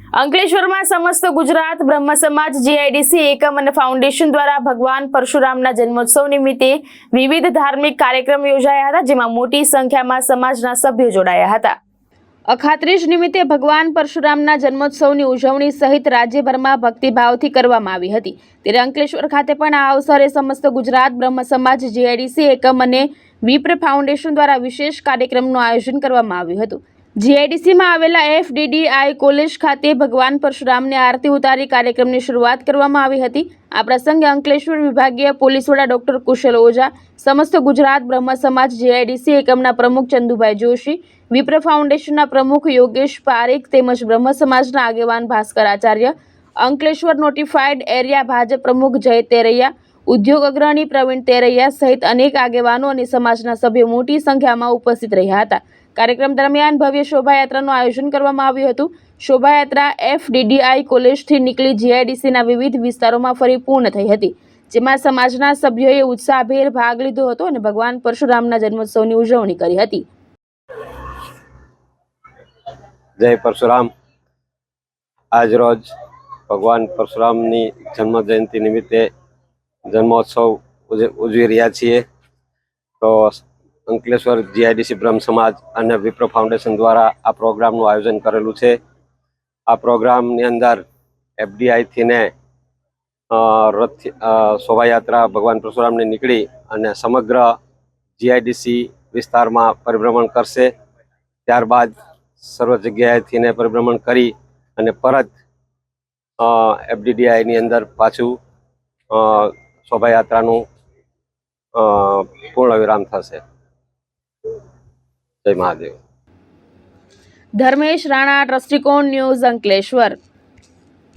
અંકલેશ્વરમાં સમસ્ત ગુજરાત બ્રહ્મ સમાજ જીઆઈડીસી એકમ અને ફાઉન્ડેશન દ્વારા ભગવાન પરશુરામના જન્મોત્સવ નિમિત્તે વિવિધ ધાર્મિક કાર્યક્રમ યોજાયા હતા, જેમાં મોટી સંખ્યામાં સમાજના સભ્યો જોડાયા હતા। અખાત્રીજ નિમિત્તે ભગવાન પરશુરામના જન્મોત્સવની ઉજવણી સહિત રાજ્યભરમાં ભક્તિભાવથી કરવામાં આવી હતી। ત્યારે અંકલેશ્વર ખાતે પણ આ અવસરે સમસ્ત ગુજરાત બ્રહ્મ સમાજ જીઆઈડીસી એકમ અને વિપ્ર ફાઉન્ડેશન દ્વારા વિશેષ કાર્યક્રમનું આયોજન કરવામાં આવ્યું હતું। જીઆઈડીસીમાં આવેલા એફડીડીઆઈ કોલેજ ખાતે ભગવાન પરશુરામને આરતી ઉતારી કાર્યક્રમની શરૂઆત કરવામાં આવી હતી। આ પ્રસંગે અંકલેશ્વર વિભાગીય પોલીસ વડા ડોક્ટર કુશલ ઓઝા, સમસ્ત ગુજરાત બ્રહ્મ સમાજ જીઆઈડીસી એકમના પ્રમુખ ચંદુભાઈ જોશી, વિપ્ર ફાઉન્ડેશનના પ્રમુખ યોગેશ પારેખ તેમજ બ્રહ્મ સમાજના આગેવાન ભાસ્કર આચાર્ય, અંકલેશ્વર નોટિફાઈડ એરિયા ભાજપ પ્રમુખ જય તેરૈયા, ઉદ્યોગ અગ્રણી પ્રવીણ તેરૈયા સહિત અનેક આગેવાનો અને સમાજના સભ્યો મોટી સંખ્યામાં ઉપસ્થિત રહ્યા હતા। કાર્યક્રમ દરમિયાન ભવ્ય શોભાયાત્રાનું આયોજન કરવામાં આવ્યું હતું। શોભાયાત્રા એફડીડીઆઈ કોલેજથી નીકળી જીઆઈડીસીના વિવિધ વિસ્તારોમાં ફરી પૂર્ણ થઈ હતી, જેમાં સમાજના સભ્યોએ ઉત્સાહભેર ભાગ લીધો હતો અને ભગવાન પરશુરામના જન્મોત્સવની ઉજવણી કરી હતી। જય પરશુરામ। આજ રોજ ભગવાન પરશુરામની જન્મ જયંતિ નિમિત્તે જન્મોત્સવ ઉજવી રહ્યા છીએ। તો અંકલેશ્વર જીઆઈડીસી બ્રહ્મ સમાજ અને વિપ્ર ફાઉન્ડેશન દ્વારા આ પ્રોગ્રામનું આયોજન કરેલું છે। આ પ્રોગ્રામની અંદર એફડીઆઈથી ને રથ શોભાયાત્રા ભગવાન પરશુરામની નીકળી અને સમગ્ર જીઆઈડીસી વિસ્તારમાં પરિભ્રમણ કરશે। ત્યારબાદ સર્વ જગ્યાએથી ને પરિભ્રમણ કરી અને પરત એફડીડીઆઈની અંદર પાછું શોભાયાત્રાનું પૂર્ણ વિરામ થશે। જય મહાદેવ। ધર્મેશ રાણા, દ્રષ્ટિકોણ ન્યૂઝ, અંકલેશ્વર।